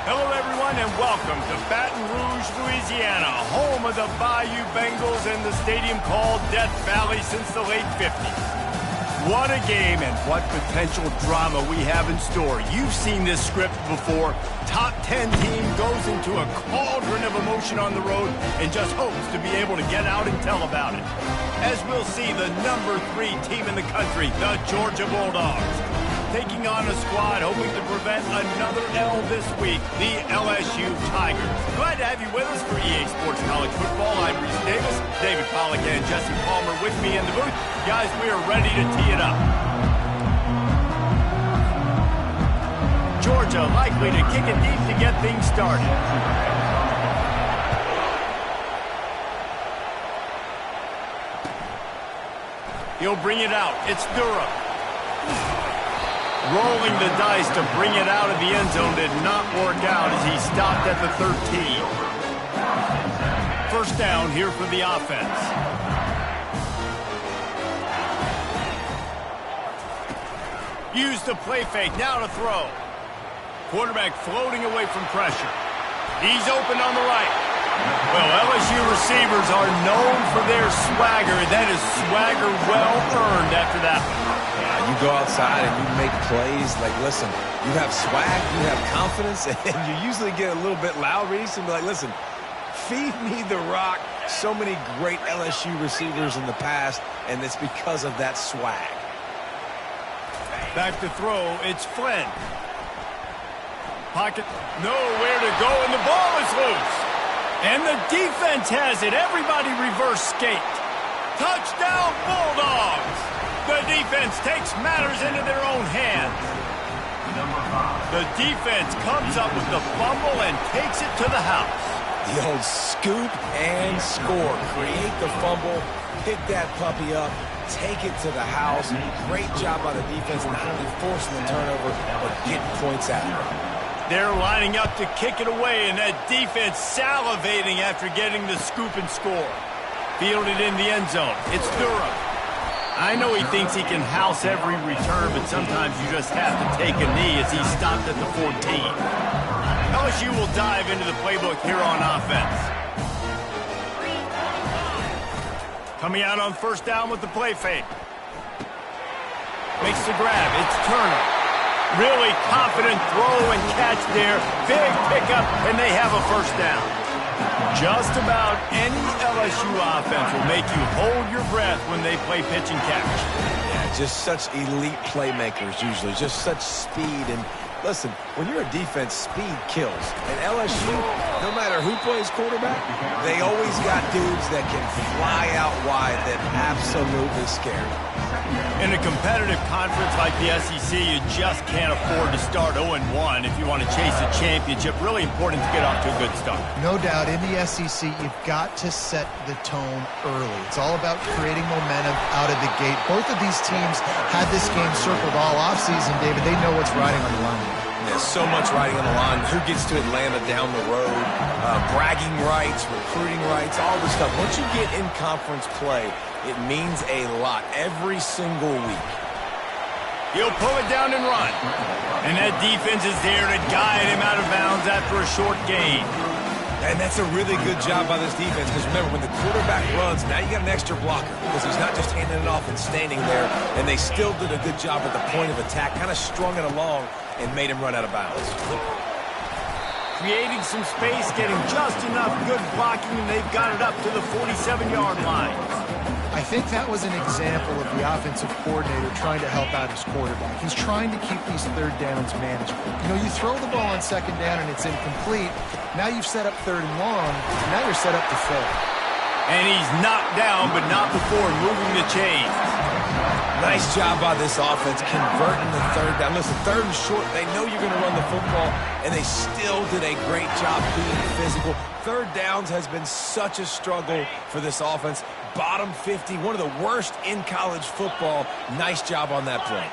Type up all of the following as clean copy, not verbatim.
Hello, everyone, and welcome to Baton Rouge, Louisiana, home of the Bayou Bengals and the stadium called Death Valley since the late 50s. What a game and what potential drama we have in store. You've seen this script before. Top 10 team goes into a cauldron of emotion on the road and just hopes to be able to get out and tell about it. As we'll see, the number 3 team in the country, the Georgia Bulldogs, taking on a squad hoping to prevent another L this week, the LSU Tigers. Glad to have you with us for EA Sports College Football. I'm Reese Davis, David Pollack and Jesse Palmer with me in the booth. Guys, we are ready to tee it up. Georgia likely to kick it deep to get things started. He'll bring it out. It's Durham. Rolling the dice to bring it out of the end zone did not work out as he stopped at the 13. First down here for the offense. Use the play fake, now to throw. Quarterback floating away from pressure. He's open on the right. Well, LSU receivers are known for their swagger. That is swagger well earned after that one. You go outside and you make plays. Like, listen, you have swag, you have confidence, and you usually get a little bit loud, Reese, and be like, listen, feed me the rock. So many great LSU receivers in the past, and it's because of that swag. Back to throw, it's Flynn. Pocket, nowhere to go, and the ball is loose. And the defense has it. Everybody reverse skate. Touchdown, Bulldogs! The defense takes matters into their own hands. The defense comes up with the fumble and takes it to the house. The old scoop and score. Create the fumble, pick that puppy up, take it to the house. Great job by the defense, not only forcing the turnover, but getting points out of it. They're lining up to kick it away, and that defense salivating after getting the scoop and score. Fielded in the end zone. It's Durham. I know he thinks he can house every return, but sometimes you just have to take a knee as he stopped at the 14. LSU will dive into the playbook here on offense. Coming out on first down with the play fake. Makes the grab. It's Turner. Really confident throw and catch there. Big pickup, and they have a first down. Just about any LSU offense will make you hold your breath when they play pitch and catch. Yeah, just such elite playmakers usually, just such speed. And listen, when you're a defense, speed kills. And LSU, no matter who plays quarterback, they always got dudes that can fly out wide that absolutely scare them. In a competitive conference like the SEC, you just can't afford to start 0-1 if you want to chase a championship. Really important to get off to a good start. No doubt, in the SEC, you've got to set the tone early. It's all about creating momentum out of the gate. Both of these teams had this game circled all offseason, David. They know what's riding on the line. There's so much riding on the line. Who gets to Atlanta down the road? Bragging rights, recruiting rights, all this stuff. Once you get in conference play, it means a lot every single week. He'll pull it down and run. And that defense is there to guide him out of bounds after a short gain. And that's a really good job by this defense, because remember, when the quarterback runs, now you got an extra blocker, because he's not just handing it off and standing there, and they still did a good job at the point of attack, kind of strung it along and made him run out of bounds. Creating some space, getting just enough good blocking, and they've got it up to the 47-yard line. I think that was an example of the offensive coordinator trying to help out his quarterback. He's trying to keep these third downs manageable. You know, you throw the ball on second down and it's incomplete. Now you've set up third and long. Now you're set up to fail. And he's knocked down, but not before moving the chains. Nice job by this offense converting the third down. Listen, third and short, they know you're going to run the football, and they still did a great job being physical. Third downs has been such a struggle for this offense. Bottom 50, one of the worst in college football. Nice job on that play.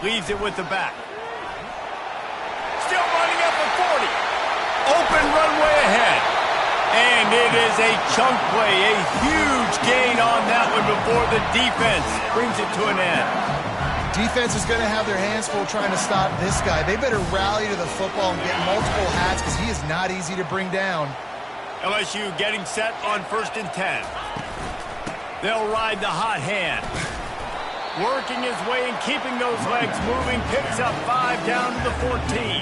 Leaves it with the back. Still running up the 40. Open runway ahead. And it is a chunk play, a huge gain on that one before the defense brings it to an end. Defense is going to have their hands full trying to stop this guy. They better rally to the football and get multiple hats because he is not easy to bring down. LSU getting set on 1st and 10. They'll ride the hot hand. Working his way and keeping those legs moving. Picks up 5 down to the 14.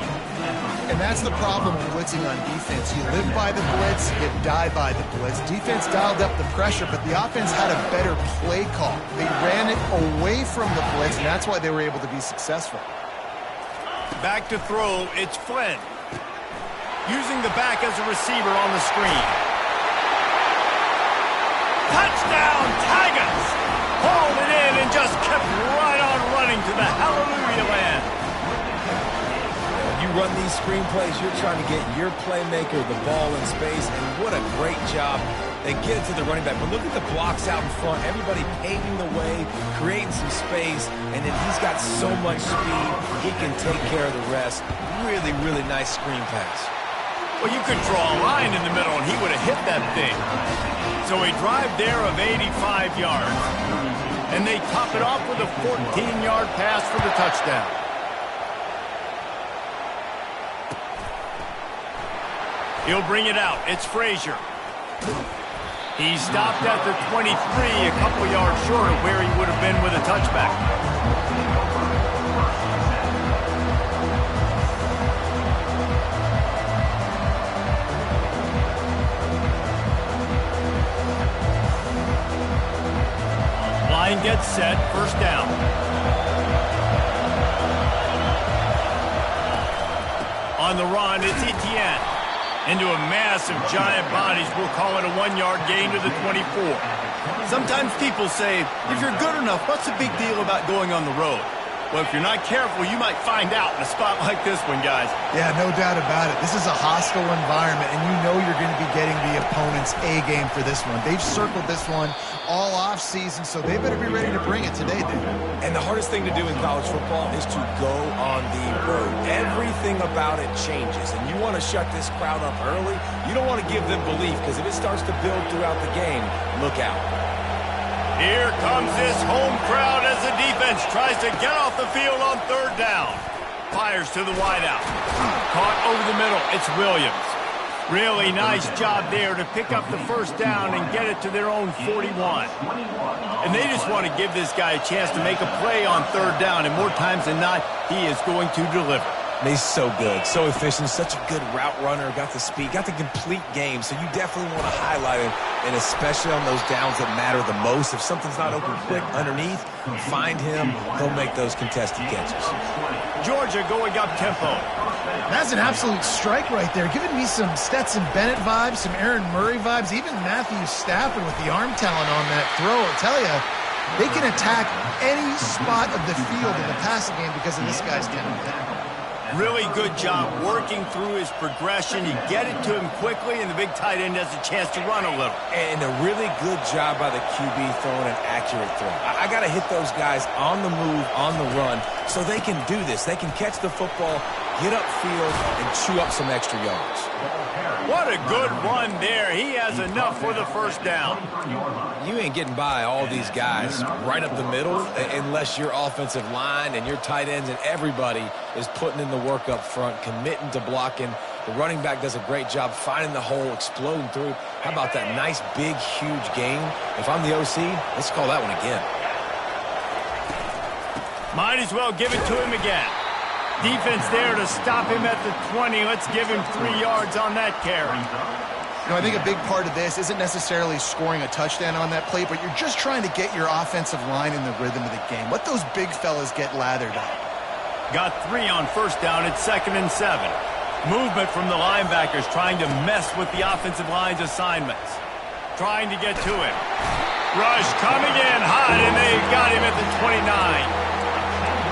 And that's the problem with blitzing on defense. You live by the blitz, you die by the blitz. Defense dialed up the pressure, but the offense had a better play call. They ran it away from the blitz, and that's why they were able to be successful. Back to throw, it's Flynn. Using the back as a receiver on the screen. Touchdown, Tigers! Hauled it in and just kept right on running to the hallelujah land. You run these screenplays, you're trying to get your playmaker the ball in space, and what a great job. They get it to the running back, but look at the blocks out in front. Everybody paving the way, creating some space, and then he's got so much speed, he can take care of the rest. Really, really nice screen pass. Well, you could draw a line in the middle, and he would have hit that thing. So a drive there of 85 yards, and they top it off with a 14-yard pass for the touchdown. He'll bring it out. It's Frazier. He stopped at the 23, a couple yards short of where he would have been with a touchback. Line gets set. 1st down. On the run, it's Etienne. Into a mass of giant bodies. We'll call it a 1-yard gain to the 24. Sometimes people say, if you're good enough, what's the big deal about going on the road? Well, if you're not careful, you might find out in a spot like this one, guys. Yeah, no doubt about it. This is a hostile environment, and you know you're going to be getting the opponent's A game for this one. They've circled this one all off season, so they better be ready to bring it today, dude. And the hardest thing to do in college football is to go on the road. Everything about it changes, and you want to shut this crowd up early. You don't want to give them belief, because if it starts to build throughout the game, look out. Here comes this home crowd as the defense tries to get off the field on 3rd down. Fires to the wideout. Caught over the middle. It's Williams. Really nice job there to pick up the 1st down and get it to their own 41. And they just want to give this guy a chance to make a play on 3rd down, and more times than not, he is going to deliver. He's so good, so efficient, such a good route runner, got the speed, got the complete game, so you definitely want to highlight him, and especially on those downs that matter the most. If something's not open quick underneath, find him, he'll make those contested catches. Georgia going up tempo. That's an absolute strike right there, giving me some Stetson Bennett vibes, some Aaron Murray vibes, even Matthew Stafford with the arm talent on that throw. I'll tell you, they can attack any spot of the field in the passing game because of this guy's talent. Really good job working through his progression. You get it to him quickly, and the big tight end has a chance to run a little. And a really good job by the QB throwing an accurate throw. I got to hit those guys on the move, on the run, so they can do this. They can catch the football, get upfield, and chew up some extra yards. What a good run there. He has enough for the 1st down. You ain't getting by all these guys right up the middle unless your offensive line and your tight ends and everybody is putting in the work up front, committing to blocking. The running back does a great job finding the hole, exploding through. How about that nice, big, huge gain? If I'm the OC, let's call that one again. Might as well give it to him again. Defense there to stop him at the 20. Let's give him 3 yards on that carry. You know, I think a big part of this isn't necessarily scoring a touchdown on that play, but you're just trying to get your offensive line in the rhythm of the game. Let those big fellas get lathered up. Got 3 on 1st down. It's 2nd and 7. Movement from the linebackers trying to mess with the offensive line's assignments. Trying to get to him. Rush coming in hot, and they got him at the 29.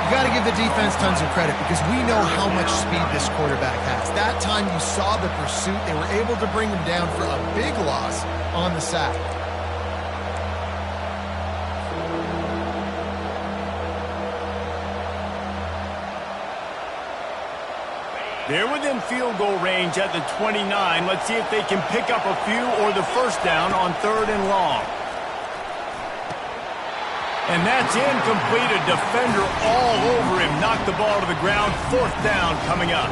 You got to give the defense tons of credit because we know how much speed this quarterback has. That time you saw the pursuit, they were able to bring him down for a big loss on the sack. They're within field goal range at the 29. Let's see if they can pick up a few or the 1st down on 3rd and long. And that's incomplete. A defender all over him. Knocked the ball to the ground. 4th down coming up.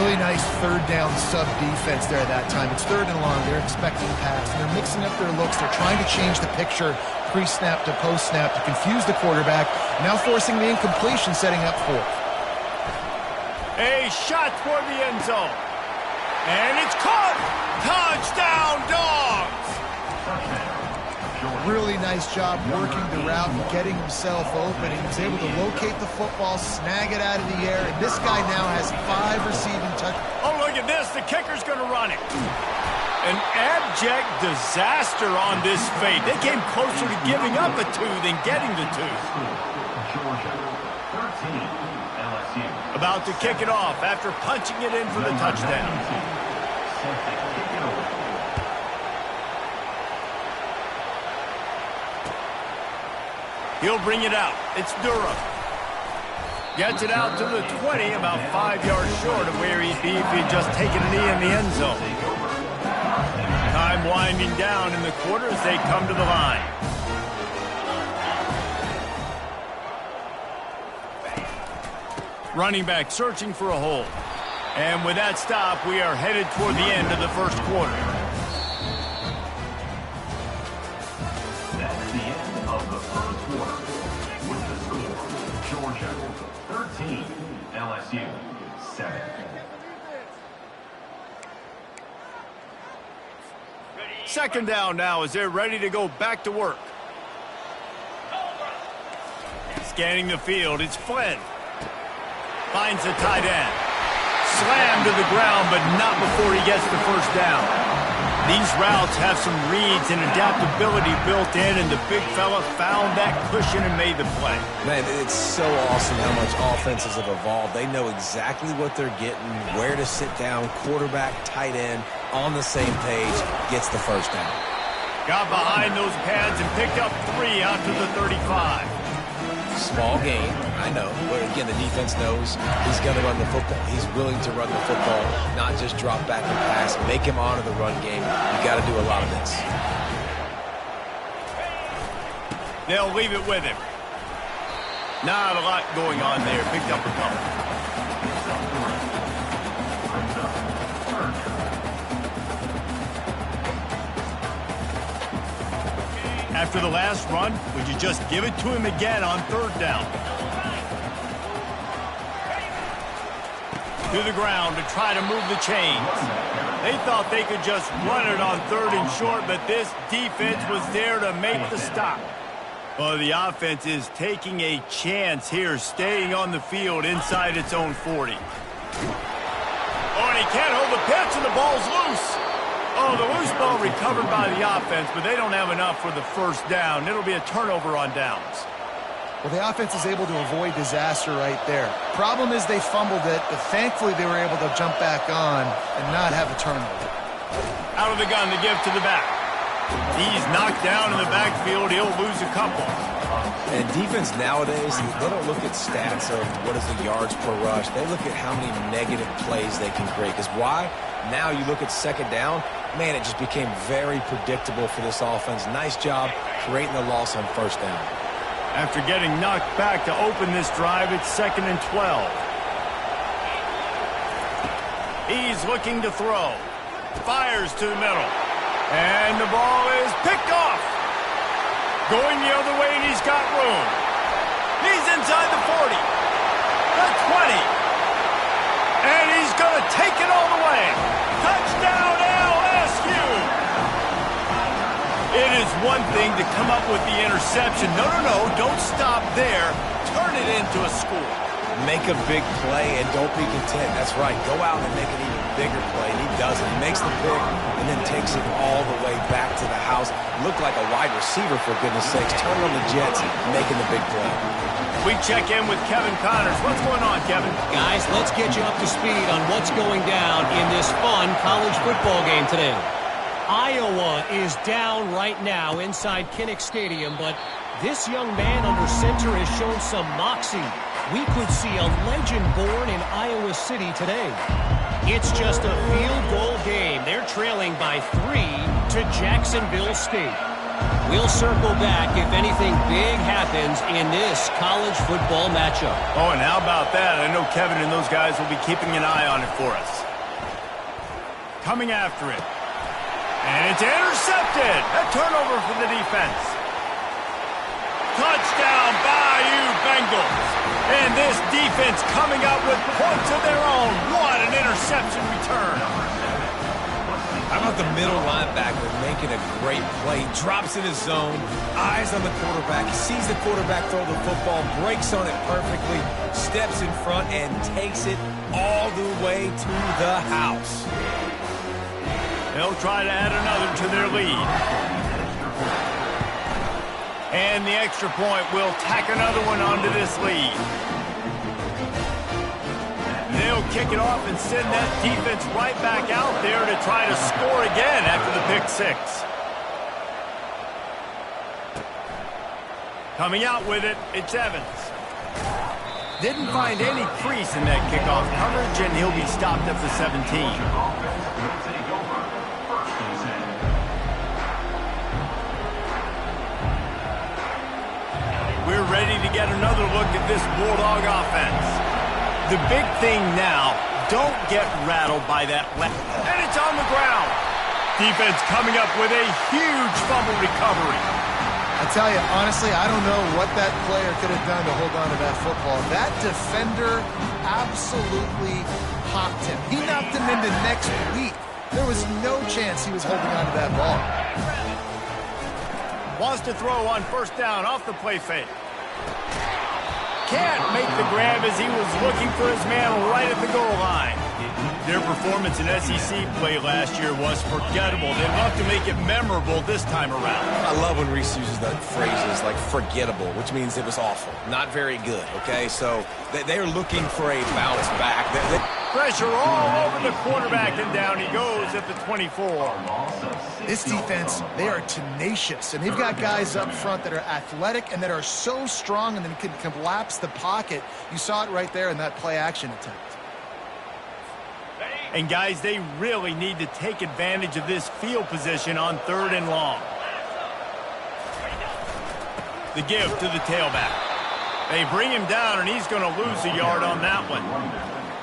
Really nice 3rd down sub defense there that time. It's 3rd and long. They're expecting pass. And they're mixing up their looks. They're trying to change the picture pre-snap to post-snap to confuse the quarterback. Now forcing the incompletion, setting up 4th. A shot toward the end zone. And it's caught. Touchdown, Dogs. Really nice job working the route and getting himself open. He was able to locate the football, snag it out of the air, and this guy now has 5 receiving touchdowns. Oh, look at this. The kicker's going to run it. An abject disaster on this fade. They came closer to giving up a 2 than getting the 2. About to kick it off after punching it in for the touchdown. He'll bring it out. It's Durham. Gets it out to the 20, about 5 yards short of where he'd be if he'd just taken a knee in the end zone. Time winding down in the quarter as they come to the line. Running back searching for a hole. And with that stop, we are headed toward the end of the first quarter. That's the end of the first quarter. With the score, Georgia 13, LSU 7. Second down now as they're ready to go back to work. Scanning the field, it's Flynn. Finds the tight end. Slammed to the ground, but not before he gets the first down. These routes have some reads and adaptability built in, and the big fella found that cushion and made the play. Man, it's so awesome how much offenses have evolved. They know exactly what they're getting, where to sit down, quarterback, tight end, on the same page, gets the first down. Got behind those pads and picked up 3 out to the 35. Small gain, I know, but again, the defense knows he's going to run the football. He's willing to run the football, not just drop back and pass, make him honor the run game. You got to do a lot of this. They'll leave it with him. Not a lot going on there. Picked up a couple. After the last run, would you just give it to him again on 3rd down? To the ground to try to move the chains. They thought they could just run it on 3rd and short, but this defense was there to make the stop. Well, the offense is taking a chance here, staying on the field inside its own 40. Oh, and he can't hold the pitch, and the ball's loose. Oh, the loose ball recovered by the offense, but they don't have enough for the first down. It'll be a turnover on downs. Well, the offense is able to avoid disaster right there. Problem is they fumbled it, but thankfully they were able to jump back on and not have a turnover. Out of the gun to give to the back. He's knocked down in the backfield. He'll lose a couple. And defense nowadays, they don't look at stats of what is the yards per rush. They look at how many negative plays they can create. Because why? Now you look at 2nd down, man, it just became very predictable for this offense. Nice job creating the loss on 1st down. After getting knocked back to open this drive, it's 2nd and 12. He's looking to throw. Fires to the middle. And the ball is picked off. Going the other way, and he's got room. He's inside the 40. The 20. And he's going to take it all the way. Touchdown, LSU. It is one thing to come up with the interception. No, don't stop there. Turn it into a score. Make a big play and don't be content. That's right. Go out and make an even bigger play. And he does it. He makes the pick and then takes it all the way back to the house. Looked like a wide receiver, for goodness sakes. Turning on the Jets, making the big play. We check in with Kevin Connors. What's going on, Kevin? Guys, let's get you up to speed on what's going down in this fun college football game today. Iowa is down right now inside Kinnick Stadium, but this young man under center has shown some moxie. We could see a legend born in Iowa City today. It's just a field goal game. They're trailing by 3 to Jacksonville State. We'll circle back if anything big happens in this college football matchup. Oh, and how about that? I know Kevin and those guys will be keeping an eye on it for us. Coming after it. And it's intercepted. A turnover for the defense. Touchdown, Bayou Bengals. And this defense coming up with points of their own. What an interception return. How about the middle linebacker making a great play? Drops in his zone, eyes on the quarterback, sees the quarterback throw the football, breaks on it perfectly, steps in front, and takes it all the way to the house. They'll try to add another to their lead. And the extra point will tack another one onto this lead. They'll kick it off and send that defense right back out there to try to score again after the pick six. Coming out with it, it's Evans. Didn't find any crease in that kickoff coverage, and he'll be stopped at the 17. We're ready to get another look at this Bulldog offense. The big thing now, don't get rattled by that left. And it's on the ground. Defense coming up with a huge fumble recovery. I tell you, honestly, I don't know what that player could have done to hold on to that football. That defender absolutely popped him. He knocked him into next week. There was no chance he was holding on to that ball. Wants to throw on first down off the play fake. Can't make the grab as he was looking for his man right at the goal line. Their performance in SEC play last year was forgettable. They'd love to make it memorable this time around. I love when Reese uses that phrases like forgettable, which means it was awful, not very good, okay? So they're looking for a bounce back. Pressure all over the quarterback, and down he goes at the 24. This defense, they are tenacious, and they've got guys up front that are athletic and that are so strong and then can collapse the pocket. You saw it right there in that play-action attempt. And, guys, they really need to take advantage of this field position on 3rd and long. The give to the tailback. They bring him down, and he's going to lose a yard on that one.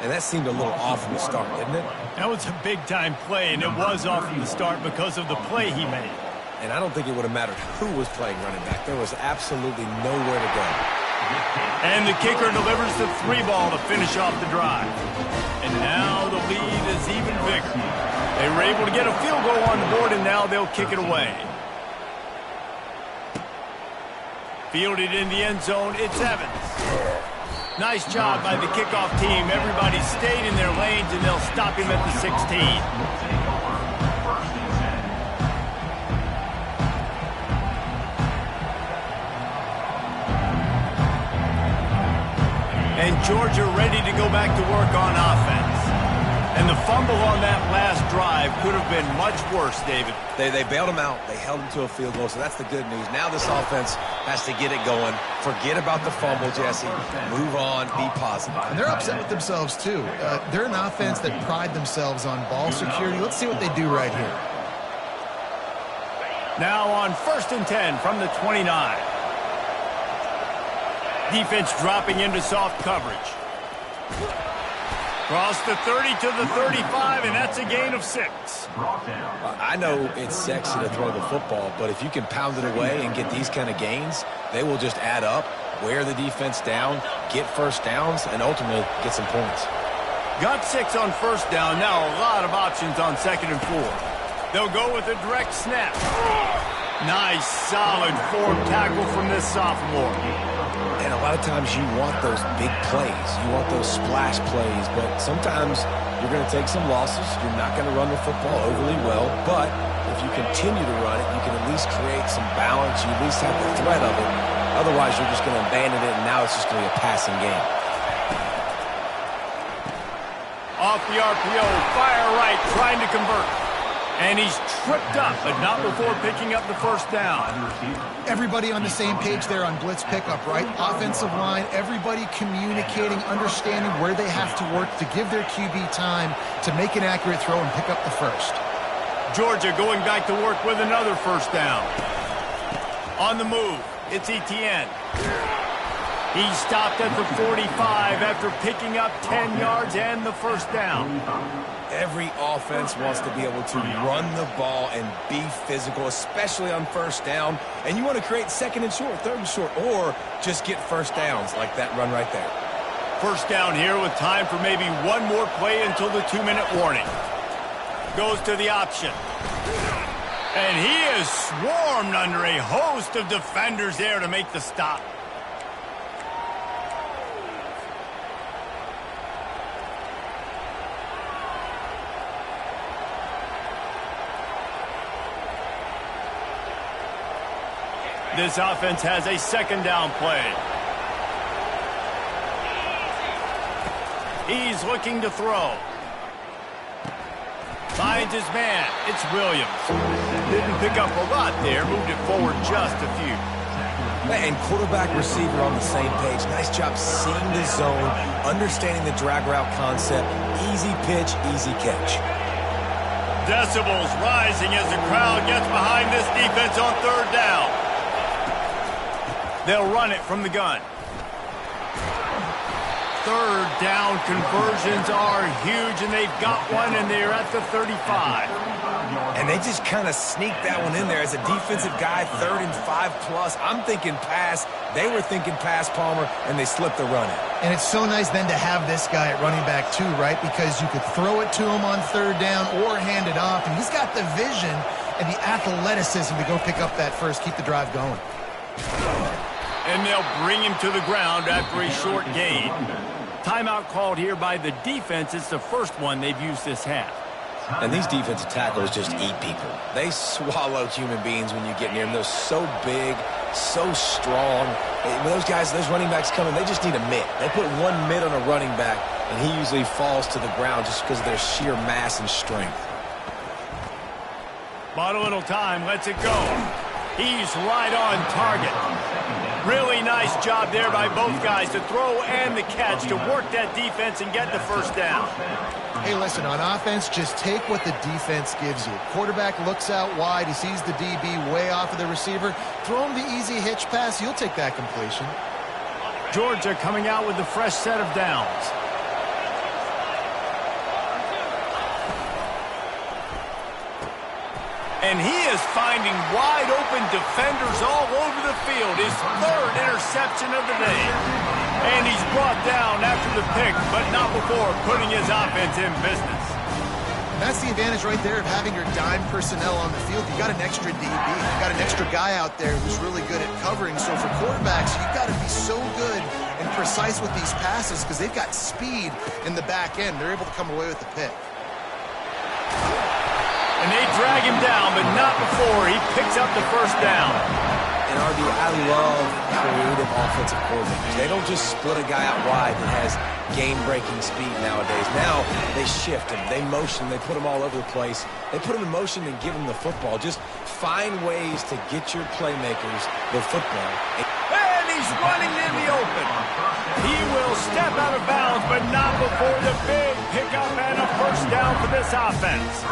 And that seemed a little off from the start, didn't it? That was a big-time play, and it was off from the start because of the play he made. And I don't think it would have mattered who was playing running back. There was absolutely nowhere to go. And the kicker delivers the 3-ball to finish off the drive. And now the lead is even bigger. They were able to get a field goal on the board, and now they'll kick it away. Fielded in the end zone, it's Evans. Nice job by the kickoff team. Everybody stayed in their lanes, and they'll stop him at the 16. And Georgia ready to go back to work on offense. And the fumble on that last drive could have been much worse, David. They bailed him out. They held him to a field goal, so that's the good news. Now this offense has to get it going. Forget about the fumble, Jesse. Move on. Be positive. And they're upset with themselves, too. They're an offense that pride themselves on ball security. Let's see what they do right here. Now on 1st and 10 from the 29. Defense dropping into soft coverage. Cross the 30 to the 35, and that's a gain of 6. I know it's sexy to throw the football, but if you can pound it away and get these kind of gains, they will just add up, wear the defense down, get first downs, and ultimately get some points. Got 6 on first down. Now a lot of options on 2nd and 4. They'll go with a direct snap. Nice, solid form tackle from this sophomore. And a lot of times you want those big plays. You want those splash plays, but sometimes you're going to take some losses. You're not going to run the football overly well, but if you continue to run it, you can at least create some balance. You at least have the threat of it. Otherwise, you're just going to abandon it, and now it's just going to be a passing game. Off the RPO, fire right, trying to convert. And he's tripped up, but not before picking up the first down. Everybody on the same page there on blitz pickup, right? Offensive line, everybody communicating, understanding where they have to work to give their QB time to make an accurate throw and pick up the first. Georgia going back to work with another first down. On the move, it's Etienne. He stopped at the 45 after picking up 10 yards and the first down. Every offense wants to be able to run the ball and be physical, especially on first down. And you want to create second and short, third and short, or just get first downs like that run right there. First down here with time for maybe one more play until the 2-minute warning. Goes to the option. And he is swarmed under a host of defenders there to make the stop. This offense has a second down play. He's looking to throw. Finds his man. It's Williams. Didn't pick up a lot there. Moved it forward just a few. And quarterback receiver on the same page. Nice job seeing the zone, understanding the drag route concept. Easy pitch, easy catch. Decibels rising as the crowd gets behind this defense on third down. They'll run it from the gun. Third down conversions are huge, and they've got one, and they're at the 35. And they just kind of sneak that one in there. As a defensive guy, 3rd and 5+. I'm thinking pass. They were thinking pass, Palmer, and they slipped the run in. And it's so nice then to have this guy at running back too, right? Because you could throw it to him on third down or hand it off, and he's got the vision and the athleticism to go pick up that first, keep the drive going. And they'll bring him to the ground after a short gain. Timeout called here by the defense. It's the first one they've used this half. And these defensive tackles just eat people. They swallow human beings when you get near them. They're so big, so strong. When those guys, those running backs come in, they just need a mitt. They put one mitt on a running back, and he usually falls to the ground just because of their sheer mass and strength. Bought a little time, lets it go. He's right on target. Really nice job there by both guys to throw and the catch to work that defense and get the first down. Hey, listen, on offense, just take what the defense gives you. Quarterback looks out wide. He sees the DB way off of the receiver. Throw him the easy hitch pass. You'll take that completion. Georgia coming out with a fresh set of downs. And he is finding wide-open defenders all over the field. His 3rd interception of the day. And he's brought down after the pick, but not before putting his offense in business. That's the advantage right there of having your dime personnel on the field. You got an extra DB. You got an extra guy out there who's really good at covering. So for quarterbacks, you got to be so good and precise with these passes because they've got speed in the back end. They're able to come away with the pick. And they drag him down, but not before he picks up the first down. And RB, I love creative offensive coordinators. They don't just split a guy out wide that has game-breaking speed nowadays. Now they shift him, they motion, they put him all over the place. They put him in motion and give him the football. Just find ways to get your playmakers the football. And he's running in the open. He will step out of bounds, but not before the big pickup and a first down for this offense.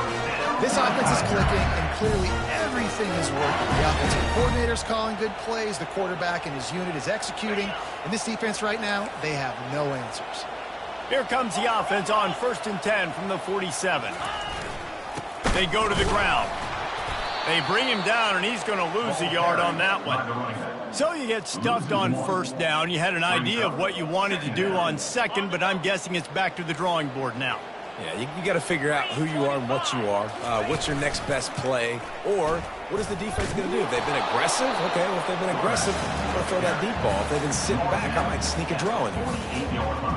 This offense is clicking, and clearly everything is working. The offensive coordinator's calling good plays. The quarterback and his unit is executing. And this defense right now, they have no answers. Here comes the offense on 1st and 10 from the 47. They go to the ground. They bring him down, and he's going to lose a yard on that one. So you get stuffed on first down. You had an idea of what you wanted to do on second, but I'm guessing it's back to the drawing board now. Yeah, you got to figure out who you are and what you are. What's your next best play? Or what is the defense going to do? If they've been aggressive, okay, well, if they've been aggressive, they'll throw that deep ball. If they've been sitting back, I might sneak a draw in there.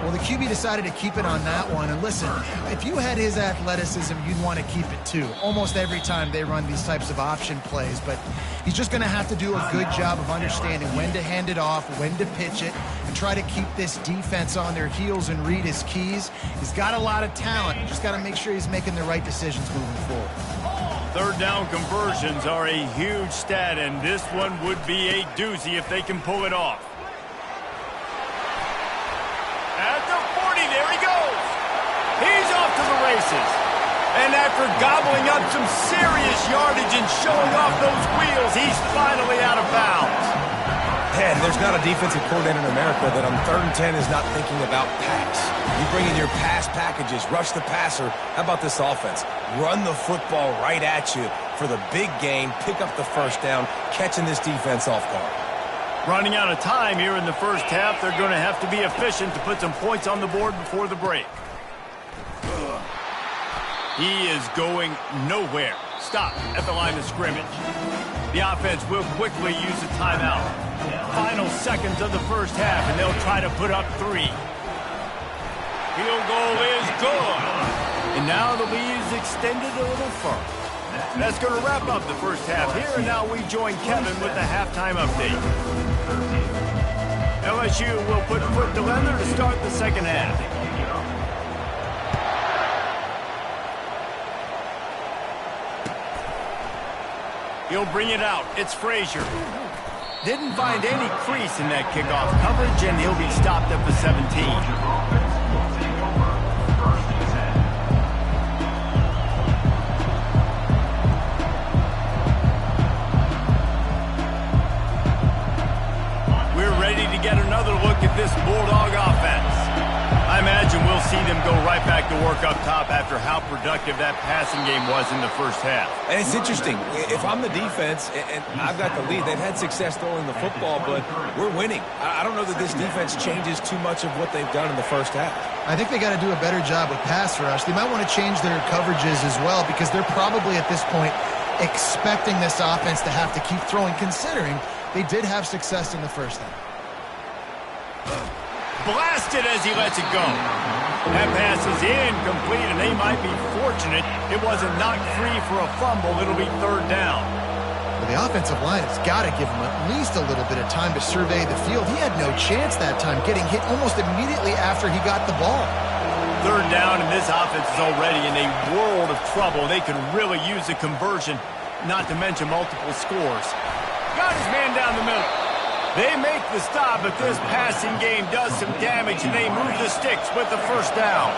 Well, the QB decided to keep it on that one. And listen, if you had his athleticism, you'd want to keep it too. Almost every time they run these types of option plays. But he's just going to have to do a good job of understanding when to hand it off, when to pitch it, and try to keep this defense on their heels and read his keys. He's got a lot of talent. Just got to make sure he's making the right decisions moving forward. Third down conversions are a huge stat, and this one would be a doozy if they can pull it off. At the 40, there he goes. He's off to the races. And after gobbling up some serious yardage and showing off those wheels, he's finally out of bounds. And there's not a defensive coordinator in America that on 3rd and 10 is not thinking about pass. You bring in your pass packages, rush the passer. How about this offense? Run the football right at you for the big gain, pick up the first down, catching this defense off guard. Running out of time here in the first half, they're going to have to be efficient to put some points on the board before the break. He is going nowhere. Stop at the line of scrimmage. The offense will quickly use a timeout. Final seconds of the first half, and they'll try to put up 3. Field goal is good. And now the lead is extended a little further. That's going to wrap up the first half here, and now we join Kevin with the halftime update. LSU will put foot to leather to start the second half. He'll bring it out. It's Frazier. Didn't find any crease in that kickoff coverage, and he'll be stopped at the 17. We're ready to get another look at this Bulldog offense. I imagine we'll see them go right back to work up top after how productive that passing game was in the first half. And it's interesting. If I'm the defense and I've got the lead, they've had success throwing the football, but we're winning. I don't know that this defense changes too much of what they've done in the first half. I think they got to do a better job with pass rush. They might want to change their coverages as well because they're probably at this point expecting this offense to have to keep throwing, considering they did have success in the first half. Blasted as he lets it go. That pass is incomplete, and they might be fortunate it wasn't knocked free for a fumble. It'll be 3rd down. Well, the offensive line has got to give him at least a little bit of time to survey the field. He had no chance that time, getting hit almost immediately after he got the ball. 3rd down, and this offense is already in a world of trouble. They could really use a conversion, not to mention multiple scores. Got his man down the middle. They make the stop, but this passing game does some damage, and they move the sticks with the first down.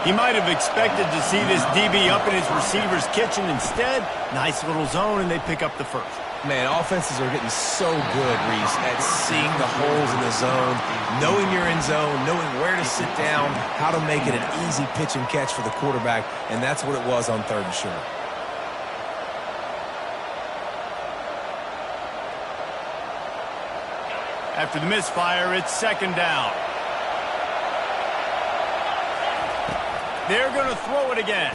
He might have expected to see this DB up in his receiver's kitchen. Instead, nice little zone, and they pick up the first. Man, offenses are getting so good, Reese, at seeing the holes in the zone, knowing you're in zone, knowing where to sit down, how to make it an easy pitch and catch for the quarterback, and that's what it was on 3rd and short. After the misfire, it's 2nd down. They're going to throw it again.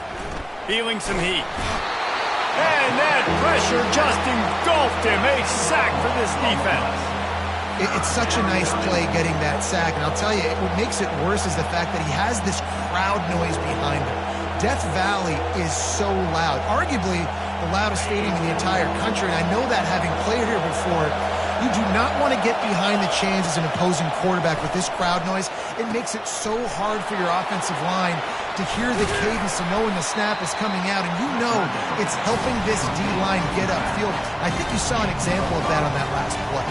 Feeling some heat. And that pressure just engulfed him. A sack for this defense. It's such a nice play getting that sack. And I'll tell you, what makes it worse is the fact that he has this crowd noise behind him. Death Valley is so loud. Arguably the loudest stadium in the entire country. And I know that having played here before. You do not want to get behind the chains as an opposing quarterback with this crowd noise. It makes it so hard for your offensive line to hear the cadence and knowing the snap is coming out. And you know it's helping this D-line get upfield. I think you saw an example of that on that last play.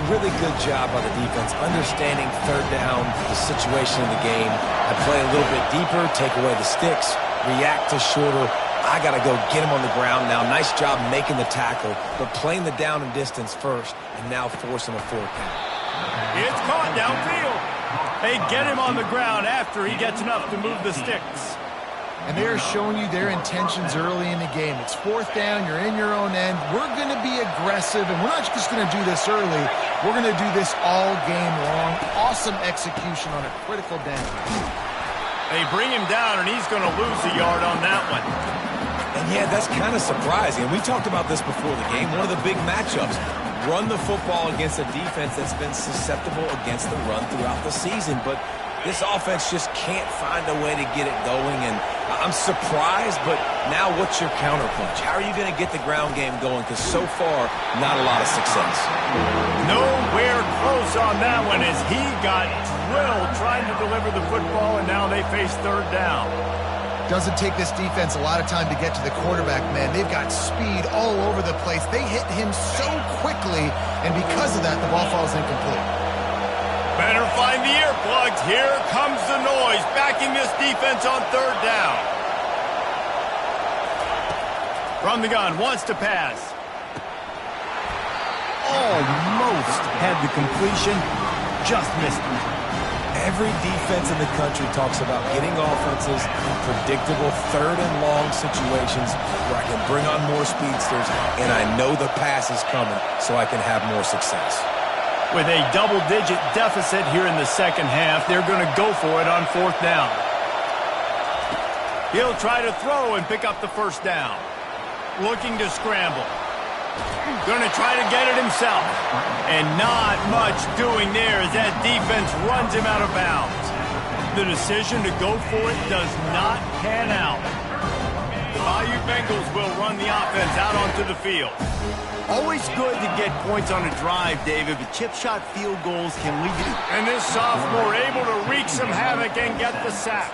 Really good job by the defense, understanding 3rd down, the situation in the game. I play a little bit deeper, take away the sticks, react to shorter. I got to go get him on the ground now. Nice job making the tackle, but playing the down and distance first, and now forcing a 4th down. It's caught downfield. They get him on the ground after he gets enough to move the sticks. And they're showing you their intentions early in the game. It's 4th down. You're in your own end. We're going to be aggressive, and we're not just going to do this early. We're going to do this all game long. Awesome execution on a critical down. They bring him down, and he's going to lose a yard on that one. And yeah, that's kind of surprising. We talked about this before the game. One of the big matchups. Run the football against a defense that's been susceptible against the run throughout the season. But this offense just can't find a way to get it going. And I'm surprised, but now what's your counterpunch? How are you going to get the ground game going? Because so far, not a lot of success. Nowhere close on that one as he got drilled trying to deliver the football, and now they face 3rd down. Doesn't take this defense a lot of time to get to the quarterback, man. They've got speed all over the place. They hit him so quickly, and because of that, the ball falls incomplete. Better find the earplugs. Here comes the noise, backing this defense on 3rd down. From the gun, wants to pass. Almost had the completion, just missed it. Every defense in the country talks about getting offenses in predictable third and long situations where I can bring on more speedsters and I know the pass is coming so I can have more success. With a double-digit deficit here in the second half, they're going to go for it on fourth down. He'll try to throw and pick up the first down. Looking to scramble. Going to try to get it himself. And not much doing there as that defense runs him out of bounds. The decision to go for it does not pan out. The Bayou Bengals will run the offense out onto the field. Always good to get points on a drive, David, but chip shot field goals can lead you. And this sophomore able to wreak some havoc and get the sack.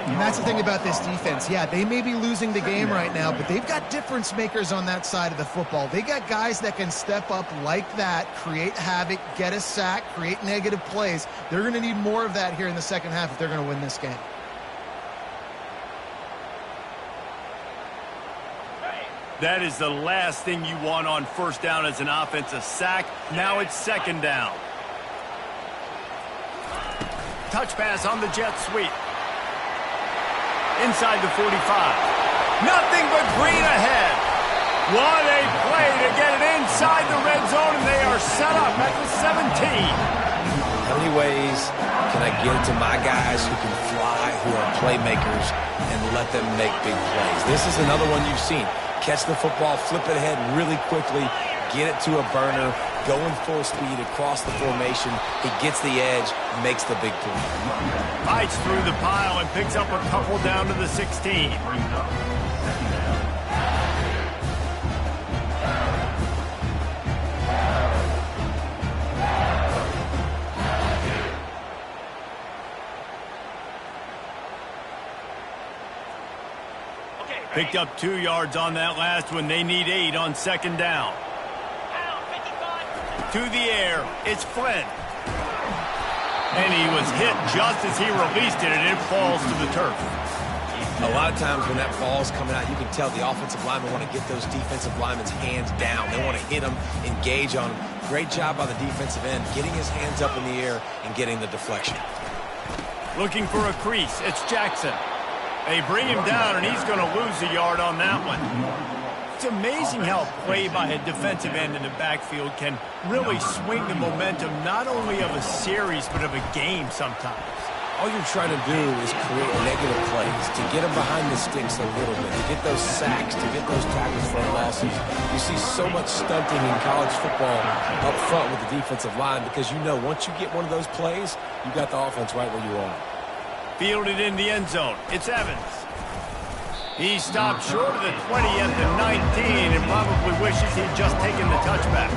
And that's the thing about this defense. Yeah, they may be losing the game right now, but they've got difference makers on that side of the football. They got guys that can step up like that, create havoc, get a sack, create negative plays. They're going to need more of that here in the second half if they're going to win this game. That is the last thing you want on first down as an offensive sack. Now it's second down. Touch pass on the jet sweep. Inside the 45. Nothing but green ahead. What a play to get it inside the red zone, and they are set up at the 17. How many ways can I get it to my guys who can fly, who are playmakers, and let them make big plays? This is another one you've seen. Catch the football, flip it ahead really quickly, get it to a burner, going full speed across the formation. He gets the edge, makes the big play. Fights through the pile and picks up a couple down to the 16. Picked up 2 yards on that last one. They need 8 on second down. To the air, it's Flynn. And he was hit just as he released it, and it falls to the turf. A lot of times when that ball is coming out, you can tell the offensive linemen want to get those defensive linemen's hands down. They want to hit them, engage on them. Great job by the defensive end, getting his hands up in the air and getting the deflection. Looking for a crease, it's Jackson. They bring him down, and he's going to lose a yard on that one. It's amazing how play by a defensive end in the backfield can really swing the momentum not only of a series but of a game sometimes. All you're trying to do is create negative plays, to get them behind the sticks a little bit, to get those sacks, to get those tackles for losses. You see so much stunting in college football up front with the defensive line because you know once you get one of those plays, you got the offense right where you are. Fielded in the end zone. It's Evans. He stopped short of the 20 at the 19 and probably wishes he'd just taken the touchback.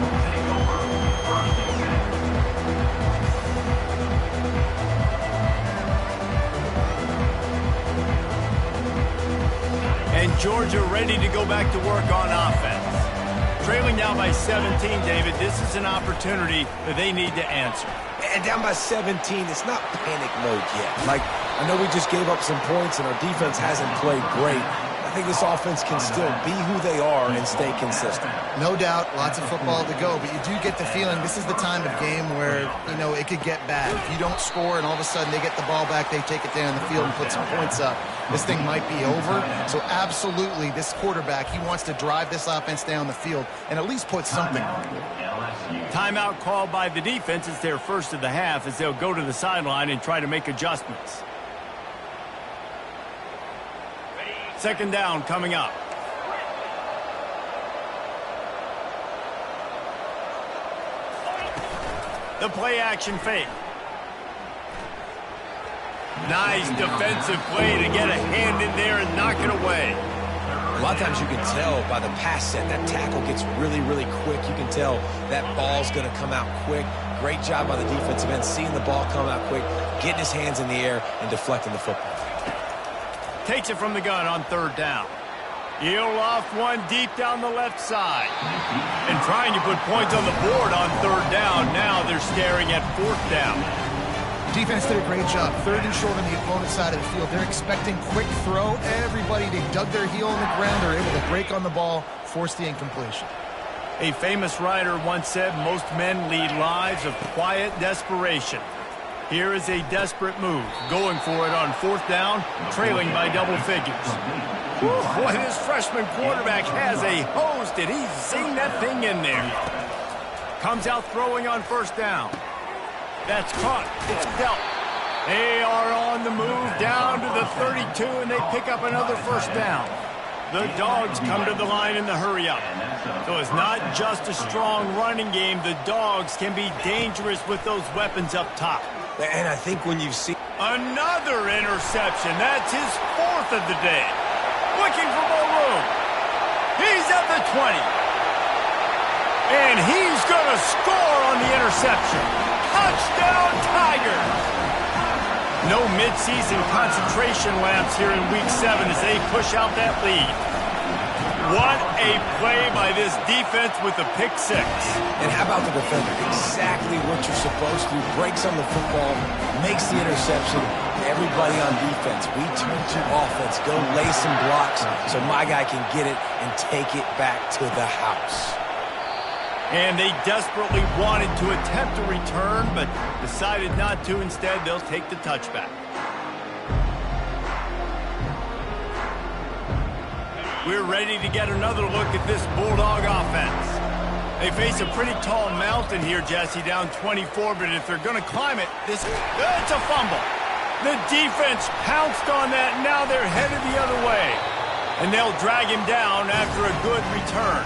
And Georgia ready to go back to work on offense. Trailing now by 17, David, this is an opportunity that they need to answer. And down by 17, it's not panic mode yet. Like, I know we just gave up some points and our defense hasn't played great. I think this offense can still be who they are and stay consistent. No doubt, lots of football to go, but you do get the feeling this is the time of game where, you know, it could get bad. If you don't score and all of a sudden they get the ball back, they take it down the field and put some points up, this thing might be over. So absolutely, this quarterback, he wants to drive this offense down the field and at least put something on it. Timeout called by the defense. It's their first of the half as they'll go to the sideline and try to make adjustments. Second down coming up. The play action fake. Nice defensive play to get a hand in there and knock it away. A lot of times you can tell by the pass set, that tackle gets really, really quick. You can tell that ball's going to come out quick. Great job by the defensive end, seeing the ball come out quick, getting his hands in the air, and deflecting the football. Takes it from the gun on third down. He'll off one deep down the left side. And trying to put points on the board on third down. Now they're staring at fourth down. Defense did a great job. Third and short on the opponent's side of the field. They're expecting quick throw. Everybody, they dug their heel on the ground. They're able to break on the ball, force the incompletion. A famous writer once said, most men lead lives of quiet desperation. Here is a desperate move, going for it on fourth down, trailing by double figures. Boy, this freshman quarterback has a hose. Did he zing that thing in there? Comes out throwing on first down. That's caught. It's dealt. They are on the move down to the 32, and they pick up another first down. The Dogs come to the line in the hurry-up. So it's not just a strong running game. The Dogs can be dangerous with those weapons up top. And I think when you've seen... Another interception. That's his fourth of the day. Looking for more room. He's at the 20. And he's going to score on the interception. Touchdown, Tigers! No midseason concentration laps here in Week 7 as they push out that lead. What a play by this defense with a pick six. And how about the defender? Exactly what you're supposed to. Breaks on the football, makes the interception. Everybody on defense, we turn to offense. Go lay some blocks so my guy can get it and take it back to the house. And they desperately wanted to attempt a return, but decided not to. Instead, they'll take the touchback. We're ready to get another look at this Bulldog offense. They face a pretty tall mountain here, Jesse, down 24, but if they're going to climb it, it's a fumble. The defense pounced on that, and now they're headed the other way. And they'll drag him down after a good return.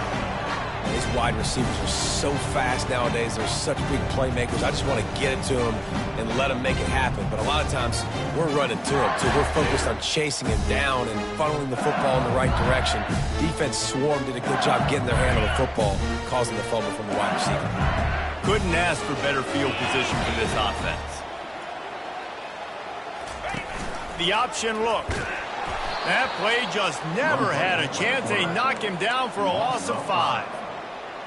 These wide receivers are so fast nowadays. They're such big playmakers. I just want to get it to them and let them make it happen. But a lot of times, we're running to them, too. We're focused on chasing him down and funneling the football in the right direction. Defense swarm did a good job getting their hand on the football, causing the fumble from the wide receiver. Couldn't ask for better field position for this offense. The option look. That play just never had a chance. They knock him down for a loss of 5.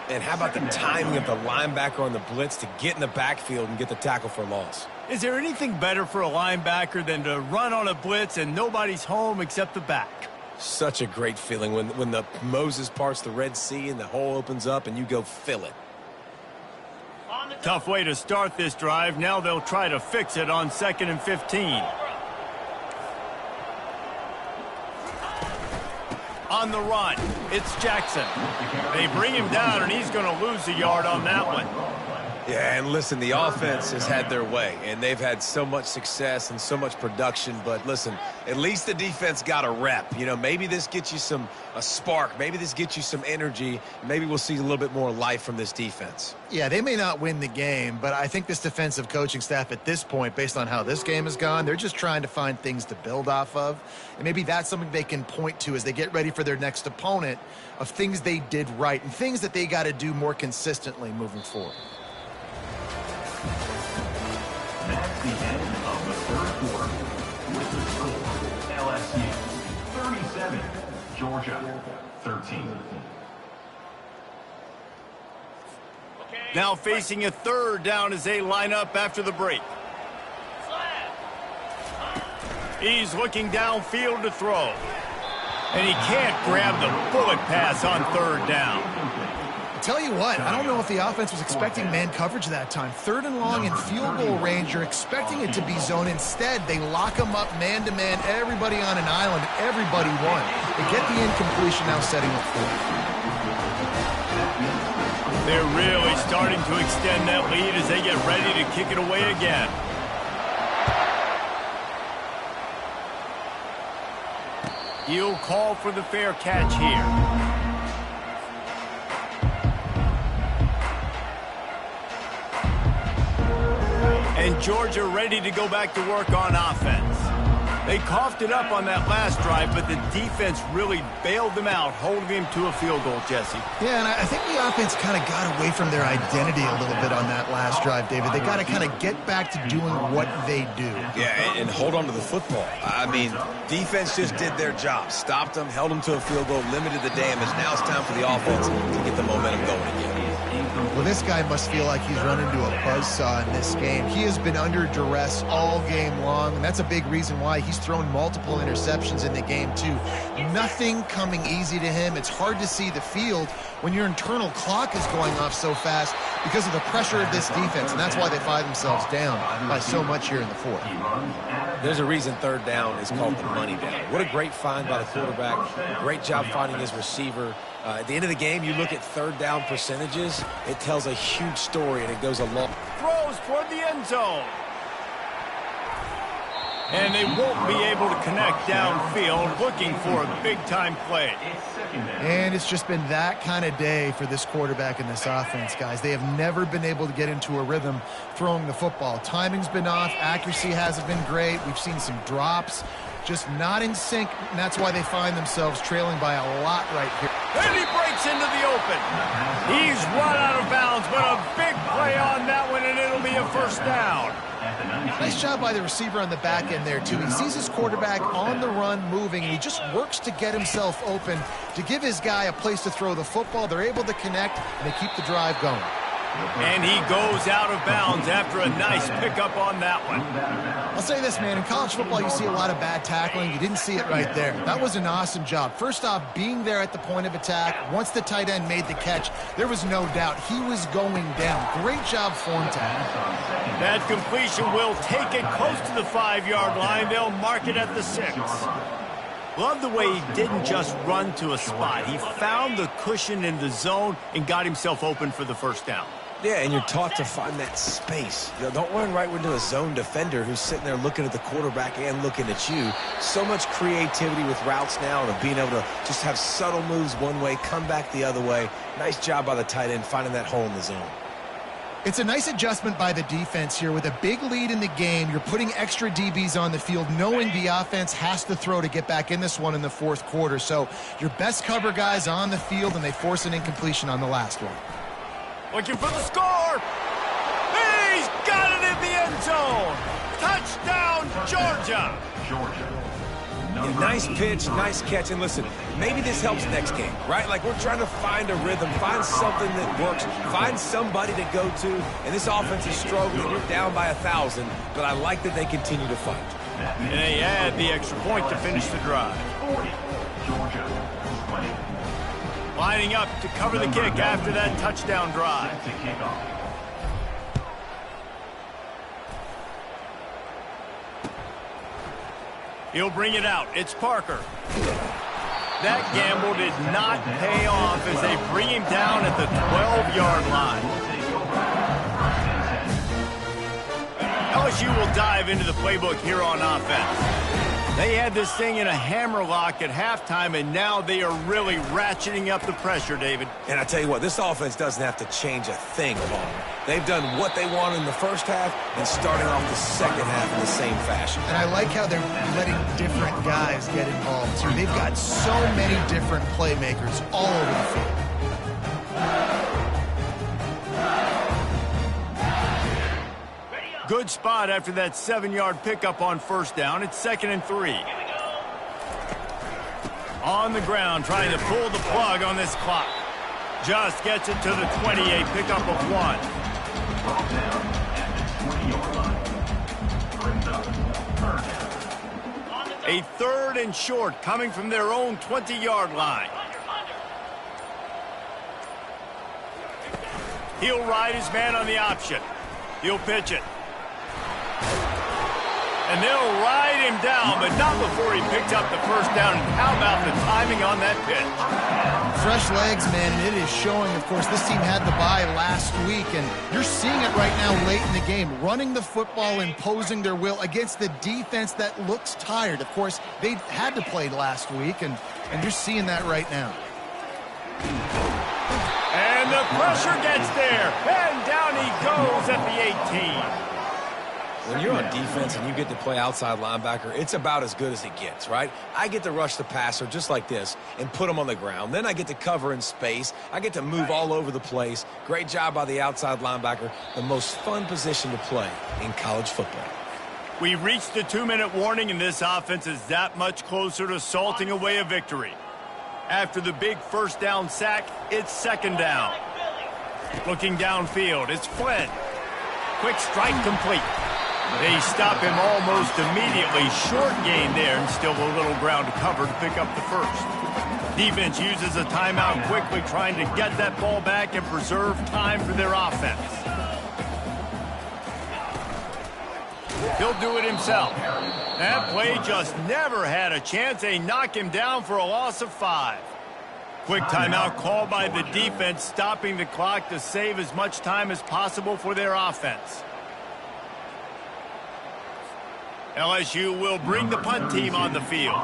And how about the timing of the linebacker on the blitz to get in the backfield and get the tackle for a loss? Is there anything better for a linebacker than to run on a blitz and nobody's home except the back? Such a great feeling when the Moses parts the Red Sea and the hole opens up and you go fill it. Tough way to start this drive. Now they'll try to fix it on 2nd and 15. On the run, it's Jackson. They bring him down, and he's going to lose a yard on that one. Yeah, and listen, the offense has had their way, and they've had so much success and so much production. But listen, at least the defense got a rep. You know, maybe this gets you a spark. Maybe this gets you some energy. Maybe we'll see a little bit more life from this defense. Yeah, they may not win the game, but I think this defensive coaching staff at this point, based on how this game has gone, they're just trying to find things to build off of. And maybe that's something they can point to as they get ready for their next opponent of things they did right and things that they got to do more consistently moving forward. That's the end of the third quarter. With the score, LSU 37, Georgia 13. Now facing a third down as they line up after the break. He's looking downfield to throw. And he can't grab the bullet pass on third down. Tell you what, I don't know if the offense was expecting man coverage that time. 3rd and long in field goal range, you're expecting it to be zone. Instead, they lock them up man-to-man, everybody on an island, everybody won. They get the incompletion now setting up for it. They're really starting to extend that lead as they get ready to kick it away again. He'll call for the fair catch here. And Georgia ready to go back to work on offense. They coughed it up on that last drive, but the defense really bailed them out, holding him to a field goal, Jesse. Yeah, and I think the offense kind of got away from their identity a little bit on that last drive, David. They got to kind of get back to doing what they do. Yeah, and hold on to the football. I mean, defense just did their job. Stopped them, held them to a field goal, limited the damage. Now it's time for the offense to get the momentum going again. Well, this guy must feel like he's run into a buzzsaw in this game. He has been under duress all game long, and that's a big reason why he's thrown multiple interceptions in the game, too. Nothing coming easy to him. It's hard to see the field when your internal clock is going off so fast because of the pressure of this defense, and that's why they find themselves down by so much here in the fourth. There's a reason third down is called the money down. What a great find by the quarterback. Great job finding his receiver. At the end of the game, you look at third down percentages, it tells a huge story, and it goes a long. Throws toward the end zone. And they won't be able to connect downfield, looking for a big-time play. And it's just been that kind of day for this quarterback and this offense, guys. They have never been able to get into a rhythm throwing the football. Timing's been off. Accuracy hasn't been great. We've seen some drops, just not in sync, and that's why they find themselves trailing by a lot right here. And he breaks into the open. He's run out of bounds, but a big play on that one, and it'll be a first down. Nice job by the receiver on the back end there, too. He sees his quarterback on the run moving, and he just works to get himself open to give his guy a place to throw the football. They're able to connect, and they keep the drive going. And he goes out of bounds after a nice pickup on that one. I'll say this, man. In college football, you see a lot of bad tackling. You didn't see it right there. That was an awesome job. First off, being there at the point of attack. Once the tight end made the catch, there was no doubt he was going down. Great job form tackle. That completion will take it close to the 5-yard line. They'll mark it at the 6. Love the way he didn't just run to a spot. He found the cushion in the zone and got himself open for the first down. Yeah, and you're taught to find that space. You know, don't run right into a zone defender who's sitting there looking at the quarterback and looking at you. So much creativity with routes now and being able to just have subtle moves one way, come back the other way. Nice job by the tight end finding that hole in the zone. It's a nice adjustment by the defense here. With a big lead in the game, you're putting extra DBs on the field, knowing the offense has to throw to get back in this one in the fourth quarter. So your best cover guys on the field, and they force an incompletion on the last one. Looking for the score. He's got it in the end zone. Touchdown, Georgia. Yeah, nice pitch, nice catch. And listen, maybe this helps next game, right? Like, we're trying to find a rhythm, find something that works, find somebody to go to. And this offense is struggling. You're down by 1,000, but I like that they continue to fight. And they add the extra point to finish the drive. Georgia is playing. Lining up to cover the kick after that touchdown drive. To kick off. He'll bring it out. It's Parker. That gamble did not pay off as they bring him down at the 12-yard line. LSU will dive into the playbook here on offense. They had this thing in a hammerlock at halftime, and now they are really ratcheting up the pressure, David. And I tell you what, this offense doesn't have to change a thing, Paul. They've done what they want in the first half and starting off the second half in the same fashion. And I like how they're letting different guys get involved, too. They've got so many different playmakers all over the field. Good spot after that 7-yard pickup on first down. It's 2nd and 3. On the ground, trying to pull the plug on this clock. Just gets it to the 28, pickup of 1. Brought down at the 20-yard line. Brings up third down. A 3rd and short coming from their own 20-yard line. He'll ride his man on the option. He'll pitch it. And they'll ride him down, but not before he picked up the first down. And how about the timing on that pitch? Fresh legs, man, and it is showing. Of course, this team had the bye last week, and you're seeing it right now late in the game, running the football, imposing their will against the defense that looks tired. Of course, they had to play last week, and you're seeing that right now. And the pressure gets there, and down he goes at the 18. When you're on defense and you get to play outside linebacker, it's about as good as it gets, right? I get to rush the passer just like this and put him on the ground. Then I get to cover in space. I get to move all over the place. Great job by the outside linebacker. The most fun position to play in college football. We reached the 2-minute warning, and this offense is that much closer to salting away a victory. After the big first down sack, it's 2nd down. Looking downfield, it's Flynn. Quick strike complete. They stop him almost immediately. Short gain there, and still a little ground to cover to pick up the first. Defense uses a timeout quickly, trying to get that ball back and preserve time for their offense. He'll do it himself. That play just never had a chance. They knock him down for a loss of 5. Quick timeout called by the defense, stopping the clock to save as much time as possible for their offense. LSU will bring the punt team on the field.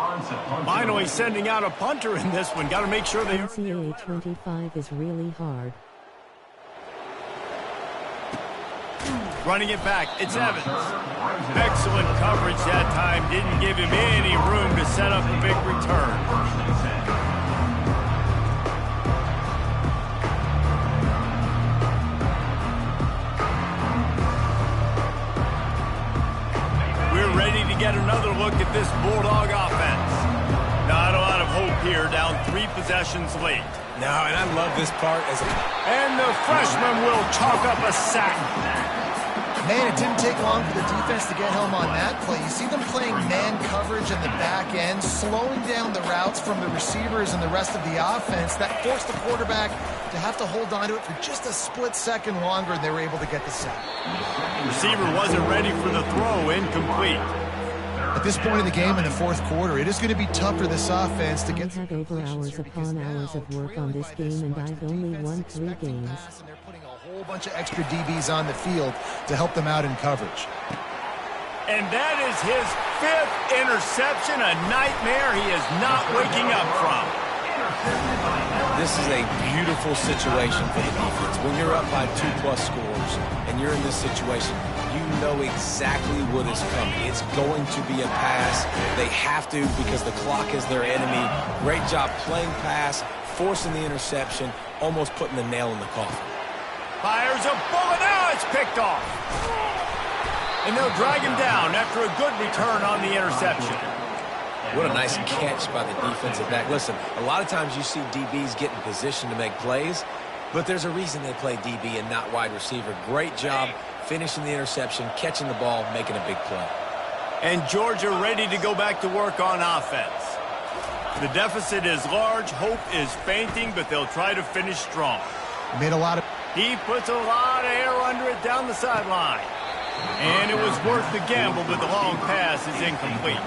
Finally sending out a punter in this one. Got to make sure they... NCAA 25 is really hard. Running it back, it's Evans. Excellent coverage that time. Didn't give him any room to set up a big return. Ready to get another look at this Bulldog offense. Not a lot of hope here, down 3 possessions late. No, and I love this part. And the freshman will chalk up a sack. Man, it didn't take long for the defense to get home on that play. You see them playing man coverage in the back end, slowing down the routes from the receivers and the rest of the offense. That forced the quarterback to have to hold on to it for just a split second longer, and they were able to get the sack. Receiver wasn't ready for the throw, incomplete. At this point in the game, in the fourth quarter, it is going to be tough for this offense to get... I've had over hours upon hours of work on this game, and I've only won 3 games. They're putting a whole bunch of extra DBs on the field to help them out in coverage. And that is his 5th interception, a nightmare he is not waking up from. This is a beautiful situation for the defense. When you're up by 2+ scores and you're in this situation, you know exactly what is coming. It's going to be a pass. They have to because the clock is their enemy. Great job playing pass, forcing the interception, almost putting the nail in the coffin. Fires a bullet. Now it's picked off. And they'll drag him down after a good return on the interception. What a nice catch by the defensive back. Listen, a lot of times you see DBs get in position to make plays, but there's a reason they play DB and not wide receiver. Great job finishing the interception, catching the ball, making a big play. And Georgia ready to go back to work on offense. The deficit is large, hope is fainting, but they'll try to finish strong. Made a lot of... He puts a lot of air under it down the sideline. And it was worth the gamble, but the long pass is incomplete.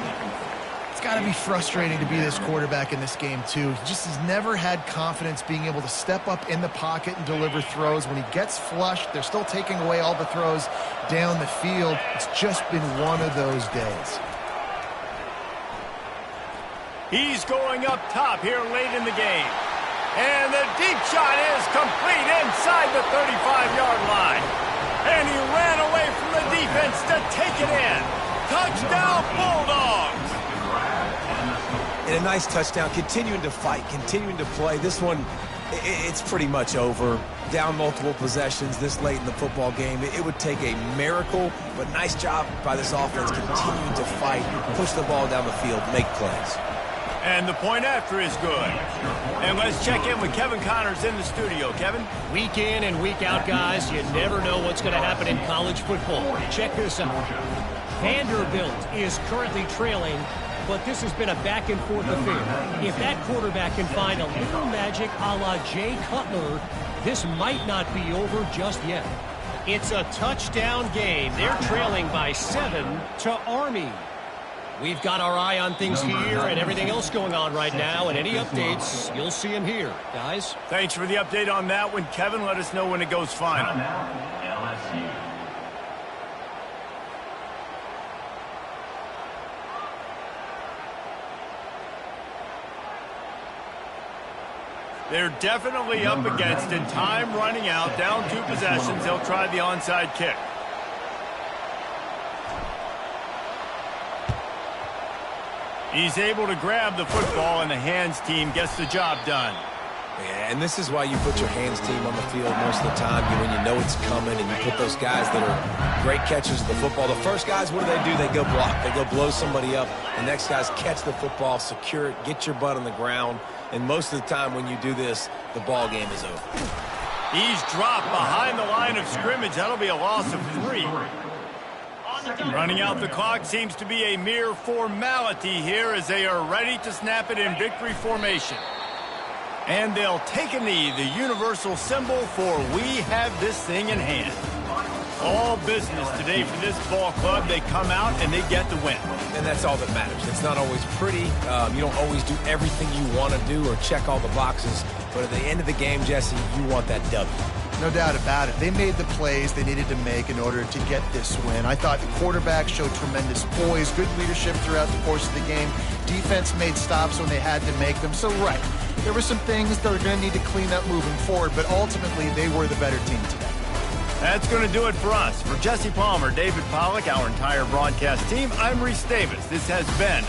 It's got to be frustrating to be this quarterback in this game, too. He just has never had confidence being able to step up in the pocket and deliver throws. When he gets flushed, they're still taking away all the throws down the field. It's just been one of those days. He's going up top here late in the game. And the deep shot is complete inside the 35-yard line. And he ran away from the defense to take it in. Touchdown, Bulldogs! And a nice touchdown, continuing to fight, continuing to play. This one, it's pretty much over. Down multiple possessions this late in the football game. It would take a miracle, but nice job by this offense continuing to fight, push the ball down the field, make plays. And the point after is good. And let's check in with Kevin Connors in the studio. Kevin? Week in and week out, guys, you never know what's going to happen in college football. Check this out. Vanderbilt is currently trailing, but this has been a back-and-forth affair. If that quarterback can find a little magic a la Jay Cutler, this might not be over just yet. It's a touchdown game. They're trailing by 7 to Army. We've got our eye on things here and everything else going on right now, and any updates, you'll see them here. Guys? Thanks for the update on that one, Kevin. Let us know when it goes final. LSU. They're definitely up against it. Time running out. Down 2 possessions. They'll try the onside kick. He's able to grab the football, and the hands team gets the job done. Yeah, and this is why you put your hands team on the field most of the time, when you know it's coming, and you put those guys that are great catchers of the football. The first guys, what do? They go block. They go blow somebody up. The next guys catch the football, secure it, get your butt on the ground. And most of the time when you do this, the ball game is over. He's dropped behind the line of scrimmage. That'll be a loss of 3. Running out the clock seems to be a mere formality here as they are ready to snap it in victory formation. And they'll take a knee, the universal symbol for we have this thing in hand. All business today for this ball club. They come out and they get the win. And that's all that matters. It's not always pretty. You don't always do everything you want to do or check all the boxes. But at the end of the game, Jesse, you want that W. No doubt about it. They made the plays they needed to make in order to get this win. I thought the quarterback showed tremendous poise, good leadership throughout the course of the game. Defense made stops when they had to make them. So, right, there were some things that were going to need to clean up moving forward, but ultimately they were the better team today. That's going to do it for us. For Jesse Palmer, David Pollack, our entire broadcast team, I'm Reese Davis. This has been